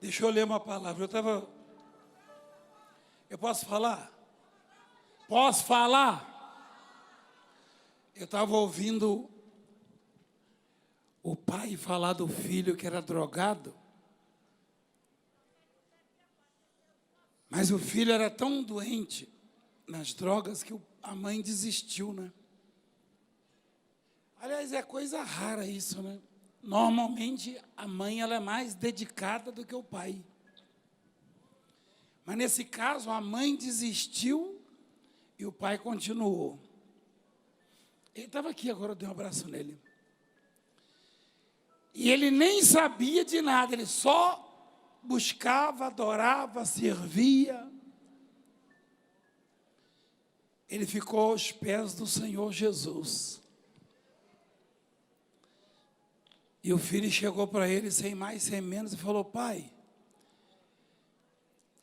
Deixa eu ler uma palavra. Eu posso falar? Posso falar? Eu estava ouvindo o pai falar do filho que era drogado. Mas o filho era tão doente nas drogas que a mãe desistiu, né? Aliás, é coisa rara isso, né? Normalmente, a mãe ela é mais dedicada do que o pai. Mas, nesse caso, a mãe desistiu e o pai continuou. Ele estava aqui, agora eu dei um abraço nele. E ele nem sabia de nada, ele só buscava, adorava, servia. Ele ficou aos pés do Senhor Jesus. E o filho chegou para ele, sem mais, sem menos, e falou: pai,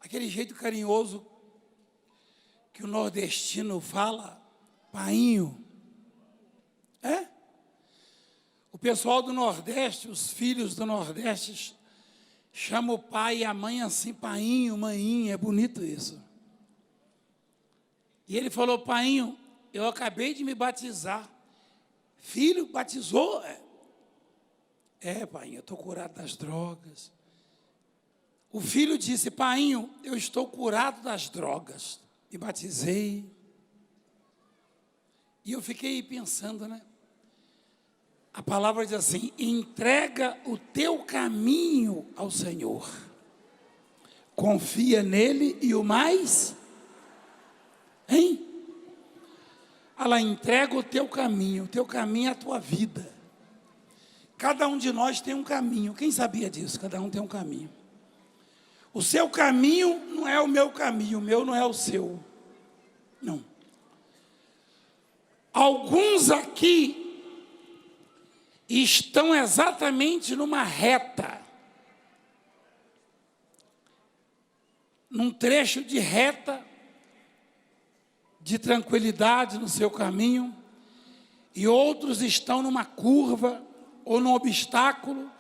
aquele jeito carinhoso que o nordestino fala, painho, é? O pessoal do Nordeste, os filhos do Nordeste, chamam o pai e a mãe assim, painho, maninha, é bonito isso. E ele falou: painho, eu acabei de me batizar. Filho, batizou? É, painho, eu estou curado das drogas. O filho disse: painho, eu estou curado das drogas. Me batizei. E eu fiquei pensando, né? A palavra diz assim: entrega o teu caminho ao Senhor. Confia nele e o mais... Hein? Ela entrega o teu caminho é a tua vida. Cada um de nós tem um caminho. Quem sabia disso? Cada um tem um caminho. O seu caminho não é o meu caminho, o meu não é o seu. Não. Alguns aqui estão exatamente numa reta. Num trecho de reta, de tranquilidade no seu caminho, e outros estão numa curva ou num obstáculo,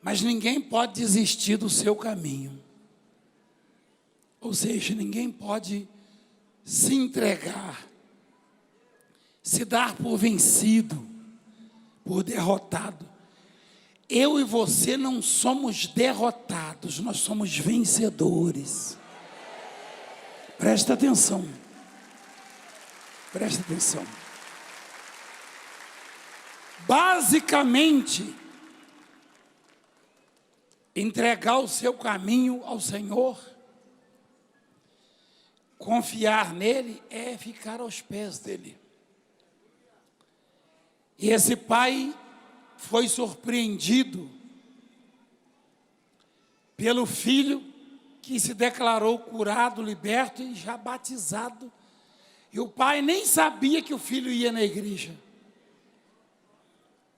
mas ninguém pode desistir do seu caminho. Ou seja, ninguém pode se entregar, se dar por vencido, por derrotado. Eu e você não somos derrotados, nós somos vencedores. Presta atenção. Presta atenção. Basicamente, entregar o seu caminho ao Senhor, confiar nele, é ficar aos pés dele. E esse pai foi surpreendido pelo filho que se declarou curado, liberto e já batizado. E o pai nem sabia que o filho ia na igreja.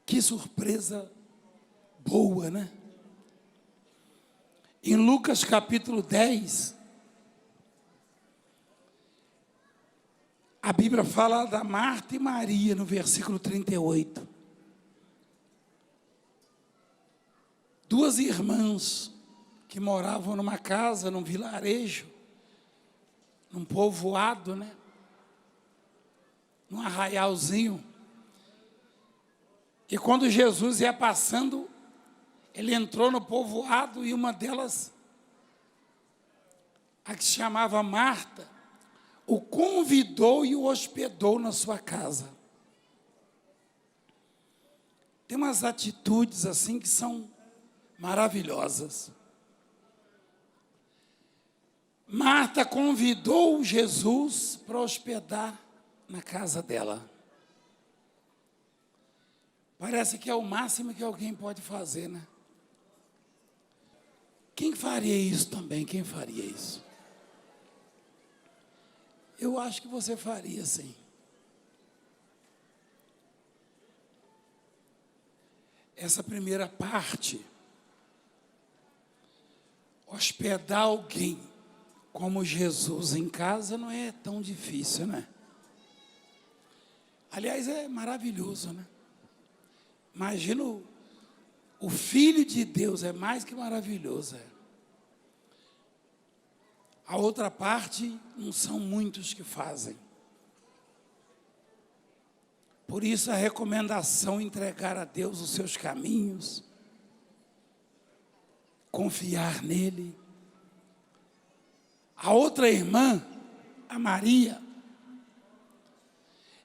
Que surpresa boa, né? Em Lucas capítulo 10, a Bíblia fala da Marta e Maria, no versículo 38. Duas irmãs que moravam numa casa, num vilarejo, num povoado, né? Num arraialzinho. E quando Jesus ia passando, ele entrou no povoado e uma delas, a que se chamava Marta, o convidou e o hospedou na sua casa. Tem umas atitudes assim que são maravilhosas. Marta convidou Jesus para hospedar na casa dela. Parece que é o máximo que alguém pode fazer, né? Quem faria isso também? Quem faria isso? Eu acho que você faria, sim. Essa primeira parte, hospedar alguém como Jesus em casa não é tão difícil, né? Aliás, é maravilhoso, né? Imagina O Filho de Deus é mais que maravilhoso. A outra parte, não são muitos que fazem. Por isso a recomendação é entregar a Deus os seus caminhos, confiar nele. A outra irmã, a Maria,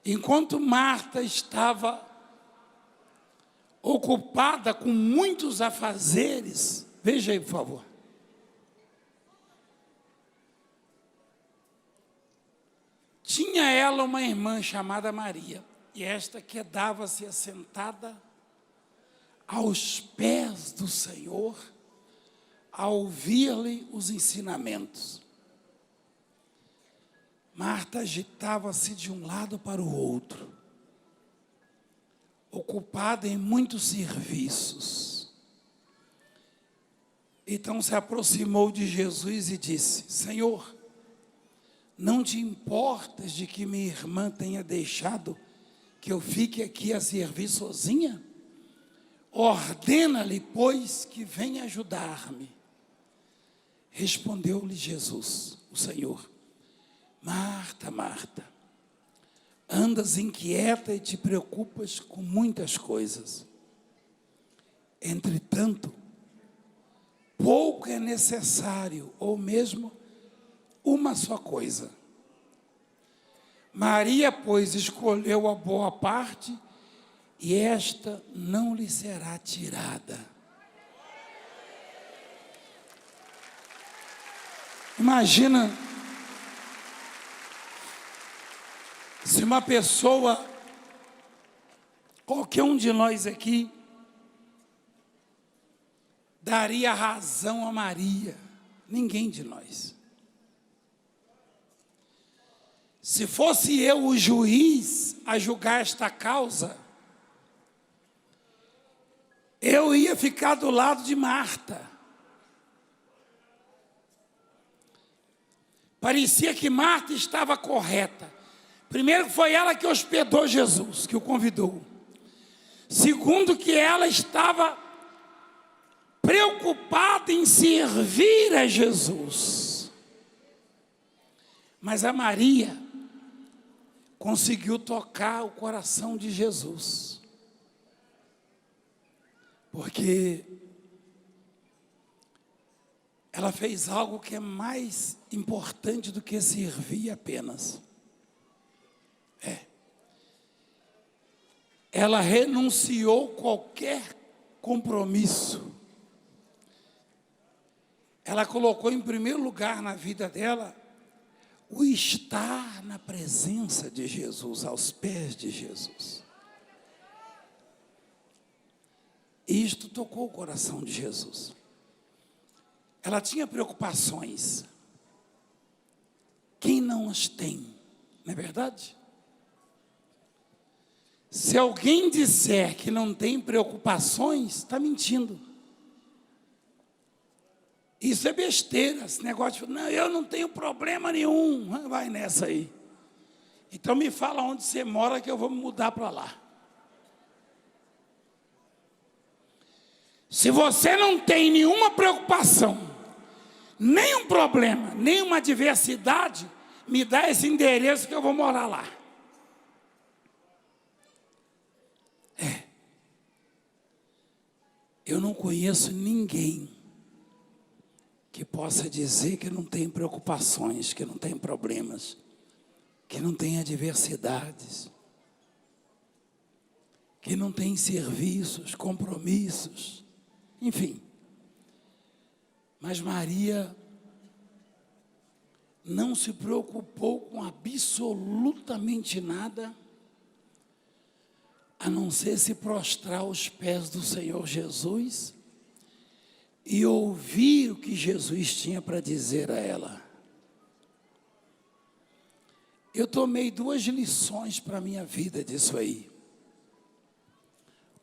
enquanto Marta estava ocupada com muitos afazeres, veja aí, por favor. Tinha ela uma irmã chamada Maria, e esta quedava-se assentada aos pés do Senhor, a ouvir-lhe os ensinamentos. Marta agitava-se de um lado para o outro, ocupada em muitos serviços. Então se aproximou de Jesus e disse: Senhor, não te importas de que minha irmã tenha deixado que eu fique aqui a servir sozinha? Ordena-lhe, pois, que venha ajudar-me. Respondeu-lhe Jesus, o Senhor: Marta, Marta, andas inquieta e te preocupas com muitas coisas. Entretanto, pouco é necessário, ou mesmo uma só coisa. Maria, pois, escolheu a boa parte, e esta não lhe será tirada. Imagina se uma pessoa, qualquer um de nós aqui, daria razão a Maria. Ninguém de nós. Se fosse eu o juiz a julgar esta causa, eu ia ficar do lado de Marta. Parecia que Marta estava correta. Primeiro, foi ela que hospedou Jesus, que o convidou. Segundo, que ela estava preocupada em servir a Jesus. Mas a Maria conseguiu tocar o coração de Jesus. Porque ela fez algo que é mais importante do que servir apenas. Ela renunciou qualquer compromisso. Ela colocou em primeiro lugar na vida dela o estar na presença de Jesus, aos pés de Jesus. Isto tocou o coração de Jesus. Ela tinha preocupações. Quem não as tem, não é verdade? Se alguém disser que não tem preocupações, está mentindo. Isso é besteira, esse negócio de, não, eu não tenho problema nenhum, vai nessa aí. Então me fala onde você mora que eu vou me mudar para lá. Se você não tem nenhuma preocupação, nenhum problema, nenhuma adversidade, me dá esse endereço que eu vou morar lá. Eu não conheço ninguém que possa dizer que não tem preocupações, que não tem problemas, que não tem adversidades, que não tem serviços, compromissos, enfim. Mas Maria não se preocupou com absolutamente nada, a não ser se prostrar aos pés do Senhor Jesus e ouvir o que Jesus tinha para dizer a ela. Eu tomei 2 lições para a minha vida disso aí.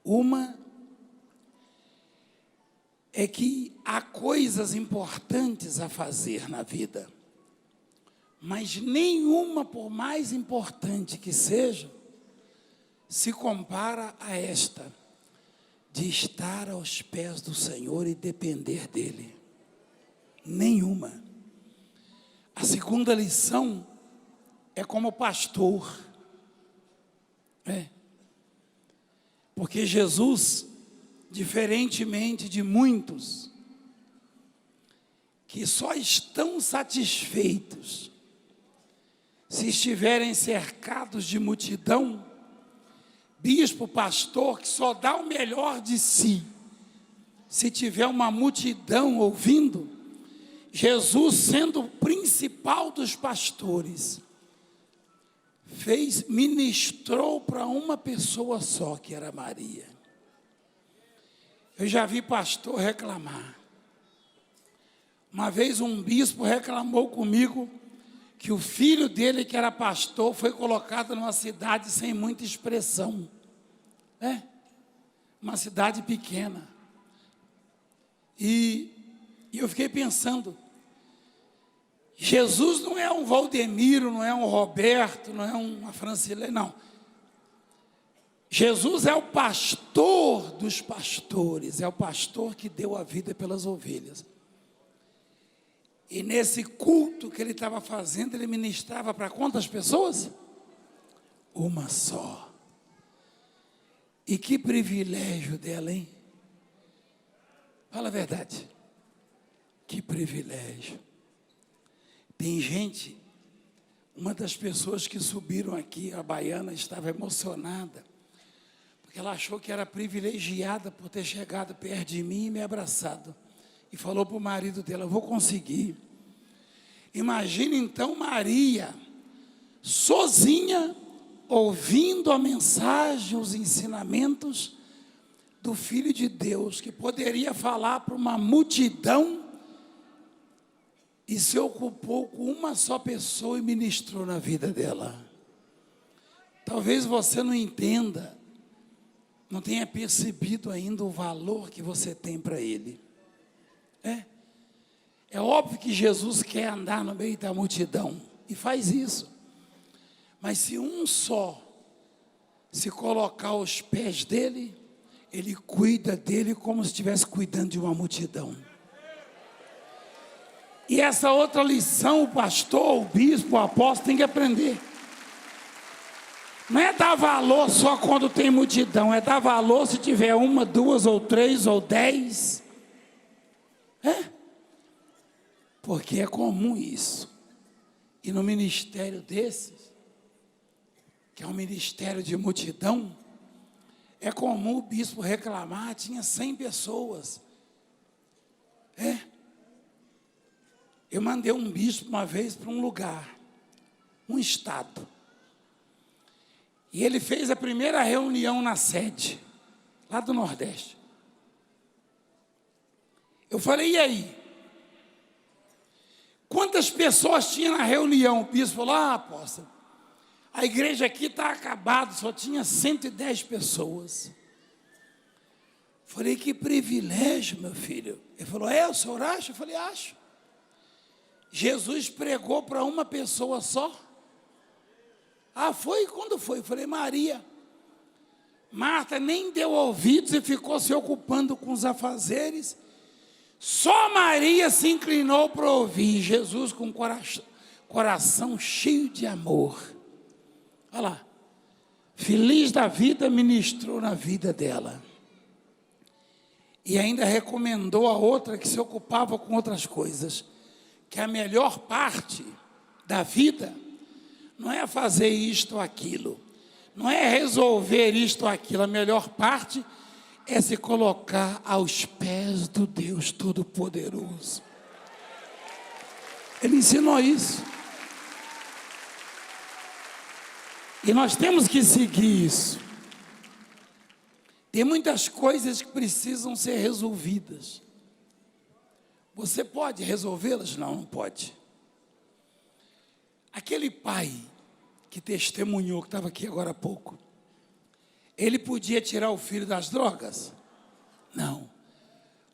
Uma é que há coisas importantes a fazer na vida, mas nenhuma, por mais importante que seja, se compara a esta, de estar aos pés do Senhor e depender dEle. Nenhuma. A segunda lição é como pastor. Porque Jesus, diferentemente de muitos, que só estão satisfeitos se estiverem cercados de multidão, bispo, pastor, que só dá o melhor de si, se tiver uma multidão ouvindo, Jesus, sendo o principal dos pastores, ministrou para uma pessoa só, que era Maria. Eu já vi pastor reclamar. Uma vez um bispo reclamou comigo que o filho dele, que era pastor, foi colocado numa cidade sem muita expressão. Uma cidade pequena. E eu fiquei pensando, Jesus não é um Valdemiro, não é um Roberto, não é uma Francilene, não. Jesus é o pastor dos pastores, é o pastor que deu a vida pelas ovelhas. E nesse culto que ele estava fazendo, ele ministrava para quantas pessoas? Uma só. E que privilégio dela, hein? Fala a verdade. Que privilégio. Tem gente, uma das pessoas que subiram aqui, a baiana, estava emocionada, porque ela achou que era privilegiada por ter chegado perto de mim e me abraçado. E falou para o marido dela, vou conseguir. Imagina então Maria, sozinha, ouvindo a mensagem, os ensinamentos do Filho de Deus, que poderia falar para uma multidão, e se ocupou com uma só pessoa e ministrou na vida dela. Talvez você não entenda, não tenha percebido ainda o valor que você tem para Ele. É óbvio que Jesus quer andar no meio da multidão, e faz isso. Mas se um só se colocar aos pés dele, ele cuida dele como se estivesse cuidando de uma multidão. E essa outra lição, o pastor, o bispo, o apóstolo tem que aprender. Não é dar valor só quando tem multidão, é dar valor se tiver uma, duas, ou três, ou 10. Porque é comum isso. E no ministério desses, que é um ministério de multidão, é comum o bispo reclamar, tinha 100 pessoas. Eu mandei um bispo uma vez para um lugar, um estado. E ele fez a primeira reunião na sede, lá do Nordeste. Eu falei, e aí? Quantas pessoas tinha na reunião? O bispo falou, apóstolo, a igreja aqui está acabada, só tinha 110 pessoas. Falei, que privilégio, meu filho. Ele falou, o senhor acha? Eu falei, acho. Jesus pregou para uma pessoa só? Foi? Quando foi? Eu falei, Maria. Marta nem deu ouvidos e ficou se ocupando com os afazeres. Só Maria se inclinou para ouvir. Jesus com coração cheio de amor. Olha lá. Feliz da vida, ministrou na vida dela. E ainda recomendou a outra que se ocupava com outras coisas. Que a melhor parte da vida não é fazer isto ou aquilo, não é resolver isto ou aquilo, a melhor parte é se colocar aos pés do Deus Todo-Poderoso. Ele ensinou isso. E nós temos que seguir isso. Tem muitas coisas que precisam ser resolvidas. Você pode resolvê-las? Não, não pode. Aquele pai que testemunhou, que estava aqui agora há pouco, ele podia tirar o filho das drogas? Não.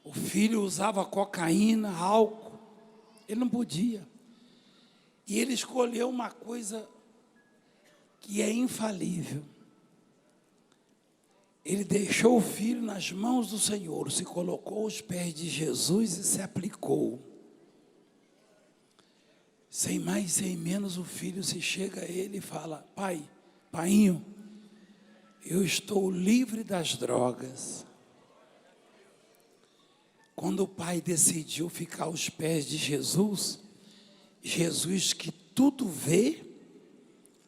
O filho usava cocaína, álcool, ele não podia. E ele escolheu uma coisa que é infalível. Ele deixou o filho nas mãos do Senhor, se colocou aos pés de Jesus e se aplicou. Sem mais, sem menos, o filho se chega a ele e fala: pai, painho, eu estou livre das drogas. Quando o pai decidiu ficar aos pés de Jesus, Jesus, que tudo vê,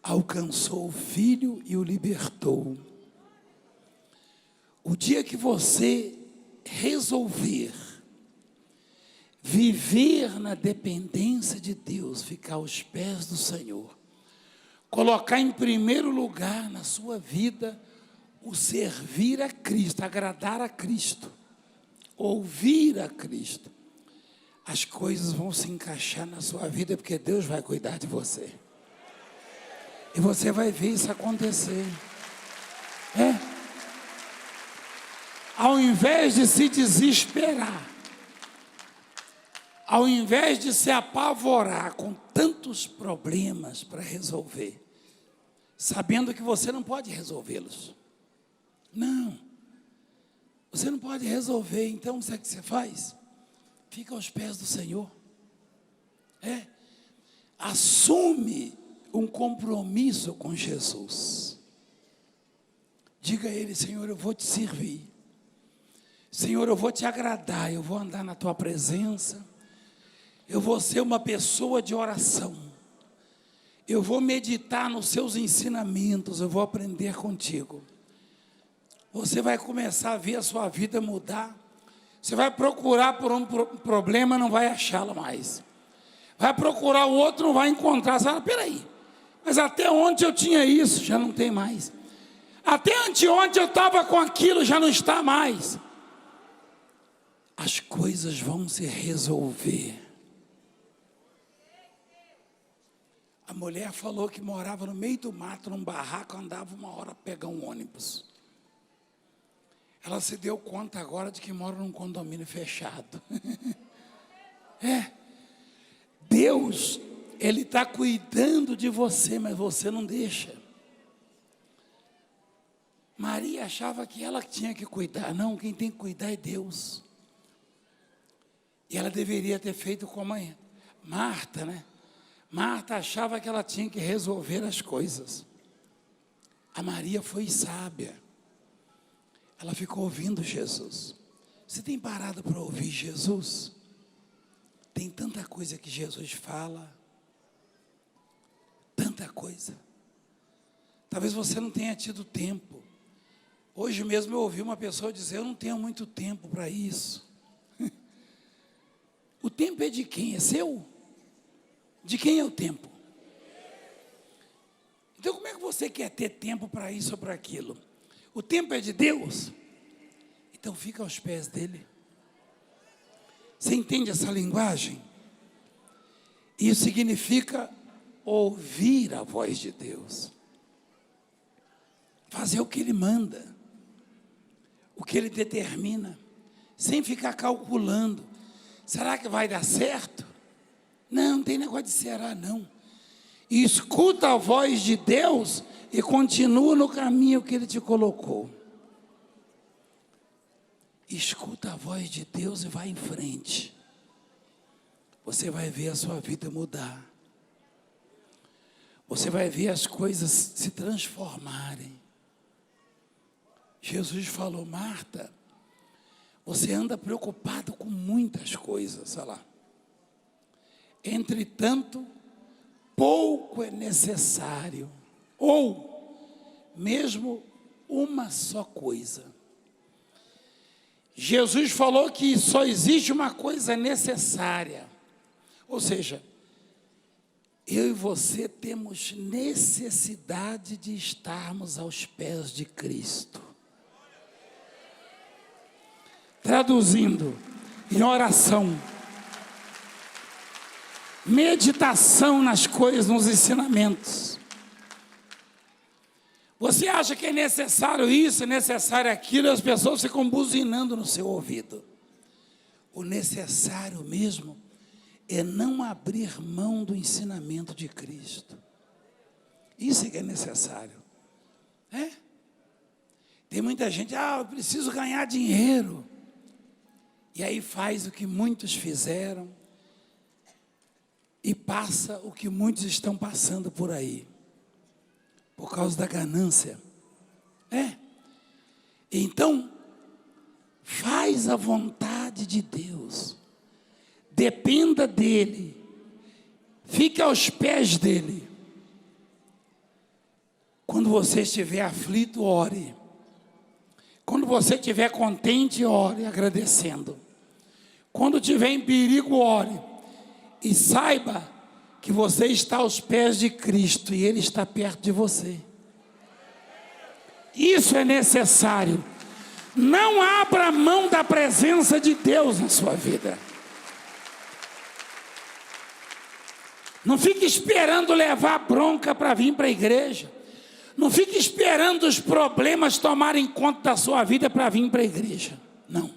alcançou o filho e o libertou. O dia que você resolver viver na dependência de Deus, ficar aos pés do Senhor, colocar em primeiro lugar na sua vida o servir a Cristo, agradar a Cristo, ouvir a Cristo, as coisas vão se encaixar na sua vida, porque Deus vai cuidar de você. E você vai ver isso acontecer. Ao invés de se desesperar, ao invés de se apavorar com tantos problemas para resolver, sabendo que você não pode resolvê-los. Não, você não pode resolver, então sabe o que você faz? Fica aos pés do Senhor. Assume um compromisso com Jesus. Diga a Ele: Senhor, eu vou te servir. Senhor, eu vou te agradar, eu vou andar na tua presença, eu vou ser uma pessoa de oração, eu vou meditar nos seus ensinamentos, eu vou aprender contigo. Você vai começar a ver a sua vida mudar. Você vai procurar por um problema, não vai achá-lo mais. Vai procurar o outro, não vai encontrar. Você fala: peraí, mas até ontem eu tinha isso, já não tem mais. Até anteontem eu estava com aquilo, já não está mais. As coisas vão se resolver. A mulher falou que morava no meio do mato, num barraco, andava uma hora para pegar um ônibus. Ela se deu conta agora de que mora num condomínio fechado. Deus, Ele está cuidando de você, mas você não deixa. Maria achava que ela tinha que cuidar. Não, quem tem que cuidar é Deus. E ela deveria ter feito como a Marta, né? Marta achava que ela tinha que resolver as coisas. A Maria foi sábia. Ela ficou ouvindo Jesus. Você tem parado para ouvir Jesus? Tem tanta coisa que Jesus fala. Tanta coisa. Talvez você não tenha tido tempo. Hoje mesmo eu ouvi uma pessoa dizer: eu não tenho muito tempo para isso. O tempo é de quem? É seu? De quem é o tempo? Então como é que você quer ter tempo para isso ou para aquilo? O tempo é de Deus? Então fica aos pés dele. Você entende essa linguagem? Isso significa ouvir a voz de Deus. Fazer o que Ele manda. O que Ele determina. Sem ficar calculando. Será que vai dar certo? Não tem negócio de será não. E escuta a voz de Deus e continua no caminho que Ele te colocou. Escuta a voz de Deus e vai em frente. Você vai ver a sua vida mudar. Você vai ver as coisas se transformarem. Jesus falou: Marta, você anda preocupado com muitas coisas, olha lá. Entretanto, pouco é necessário, ou mesmo uma só coisa. Jesus falou que só existe uma coisa necessária, ou seja, eu e você temos necessidade de estarmos aos pés de Cristo. Traduzindo, em oração, meditação nas coisas, nos ensinamentos. Você acha que é necessário isso, é necessário aquilo, e as pessoas ficam buzinando no seu ouvido. O necessário mesmo é não abrir mão do ensinamento de Cristo. Isso é que é necessário. Tem muita gente, eu preciso ganhar dinheiro. E aí faz o que muitos fizeram e passa o que muitos estão passando por aí, por causa da ganância. Então, faz a vontade de Deus, dependa dEle, fique aos pés dEle. Quando você estiver aflito, ore. Quando você estiver contente, ore, agradecendo. Quando estiver em perigo, ore. E saiba que você está aos pés de Cristo e Ele está perto de você. Isso é necessário. Não abra mão da presença de Deus na sua vida. Não fique esperando levar bronca para vir para a igreja. Não fique esperando os problemas tomarem conta da sua vida para vir para a igreja. Não.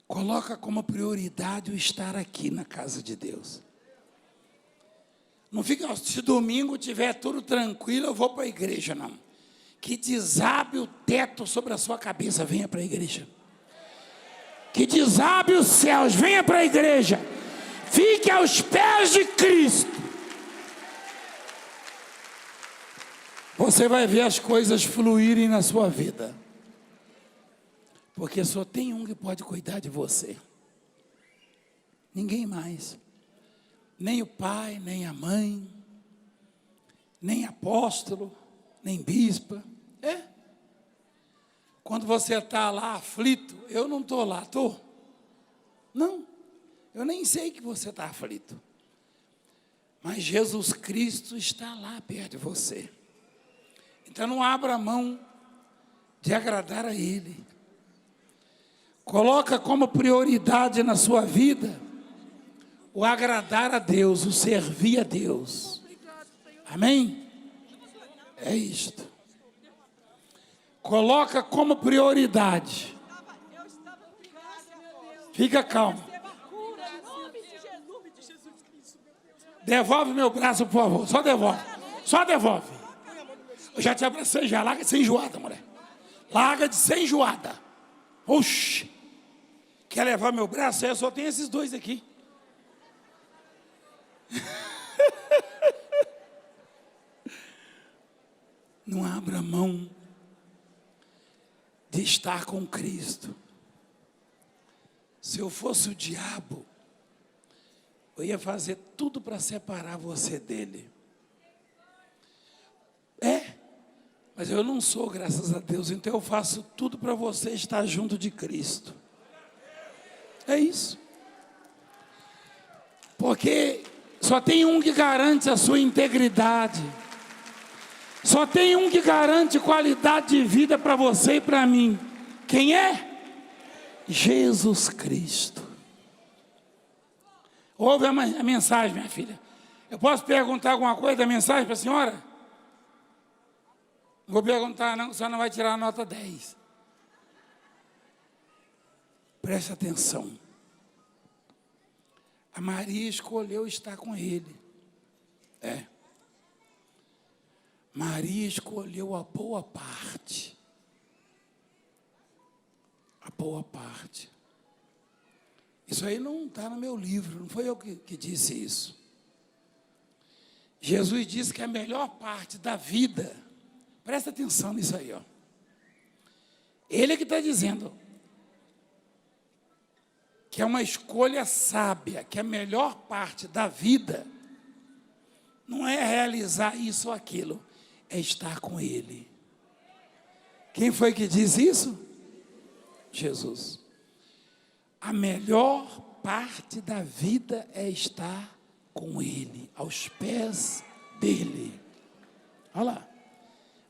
Coloca como prioridade o estar aqui na casa de Deus. Não fica, se domingo tiver tudo tranquilo, eu vou para a igreja, não. Que desabe o teto sobre a sua cabeça, venha para a igreja. Que desabe os céus, venha para a igreja. Fique aos pés de Cristo. Você vai ver as coisas fluírem na sua vida. Porque só tem um que pode cuidar de você. Ninguém mais. Nem o pai, nem a mãe, nem apóstolo, nem bispa. Quando você está lá aflito, eu não estou lá, estou? Não, eu nem sei que você está aflito. Mas Jesus Cristo está lá perto de você. Então não abra mão de agradar a Ele. Coloca como prioridade na sua vida o agradar a Deus, o servir a Deus. Amém? É isto. Coloca como prioridade. Fica calmo. Devolve meu braço, por favor. Só devolve. Só devolve. Eu já te abracei já. Larga de ser enjoada, mulher. Larga de ser enjoada. Oxi. Quer levar meu braço? Eu só tenho esses dois aqui. Não abra mão de estar com Cristo. Se eu fosse o diabo, eu ia fazer tudo para separar você dele. Mas eu não sou, graças a Deus, então eu faço tudo para você estar junto de Cristo. É isso. Porque só tem um que garante a sua integridade. Só tem um que garante qualidade de vida para você e para mim. Quem é? Jesus Cristo. Ouve a mensagem, minha filha. Eu posso perguntar alguma coisa da mensagem para a senhora? Não vou perguntar não, que a senhora não vai tirar a nota 10. Preste atenção. A Maria escolheu estar com ele. Maria escolheu a boa parte. A boa parte. Isso aí não está no meu livro, não foi eu que disse isso. Jesus disse que a melhor parte da vida, presta atenção nisso aí, ó. Ele é que está dizendo que é uma escolha sábia, que a melhor parte da vida não é realizar isso ou aquilo, é estar com Ele. Quem foi que disse isso? Jesus. A melhor parte da vida é estar com Ele, aos pés dEle. Olha lá.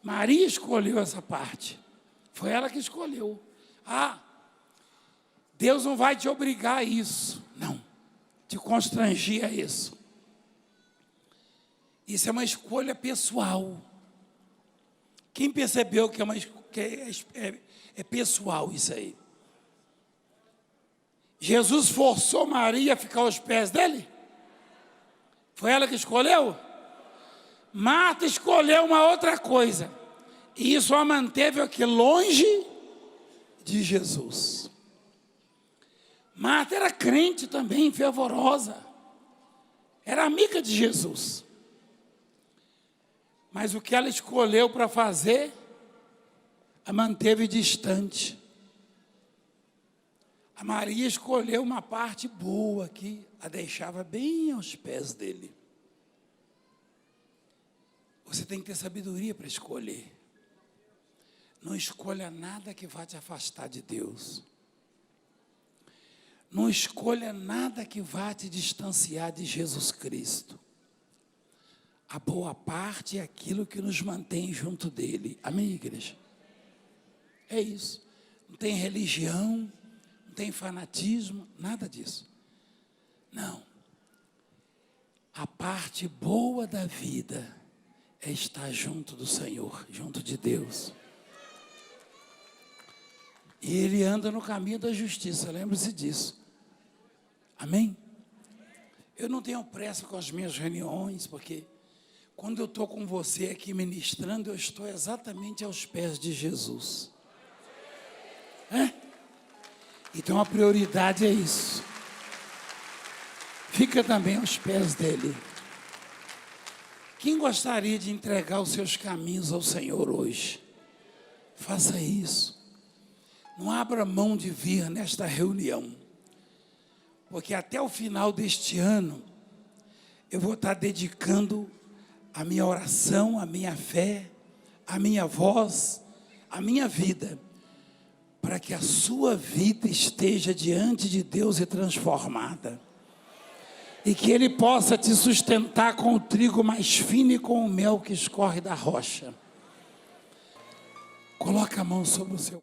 Maria escolheu essa parte. Foi ela que escolheu. Deus não vai te obrigar a isso. Não. Te constrangir a isso. Isso é uma escolha pessoal. Quem percebeu que é pessoal isso aí? Jesus forçou Maria a ficar aos pés dele? Foi ela que escolheu? Marta escolheu uma outra coisa. E isso a manteve aqui longe de Jesus. Marta era crente também, fervorosa. Era amiga de Jesus. Mas o que ela escolheu para fazer, a manteve distante. A Maria escolheu uma parte boa que a deixava bem aos pés dele. Você tem que ter sabedoria para escolher. Não escolha nada que vá te afastar de Deus. Não escolha nada que vá te distanciar de Jesus Cristo. A boa parte é aquilo que nos mantém junto dele. Amém, igreja? É isso. Não tem religião, não tem fanatismo, nada disso. Não. A parte boa da vida é estar junto do Senhor, junto de Deus. E ele anda no caminho da justiça, lembre-se disso. Amém? Eu não tenho pressa com as minhas reuniões, porque quando eu estou com você aqui ministrando, eu estou exatamente aos pés de Jesus. Então a prioridade é isso. Fica também aos pés dele. Quem gostaria de entregar os seus caminhos ao Senhor hoje? Faça isso. Não abra mão de vir nesta reunião, porque até o final deste ano, eu vou estar dedicando a minha oração, a minha fé, a minha voz, a minha vida, para que a sua vida esteja diante de Deus e transformada. E que Ele possa te sustentar com o trigo mais fino e com o mel que escorre da rocha. Coloca a mão sobre o seu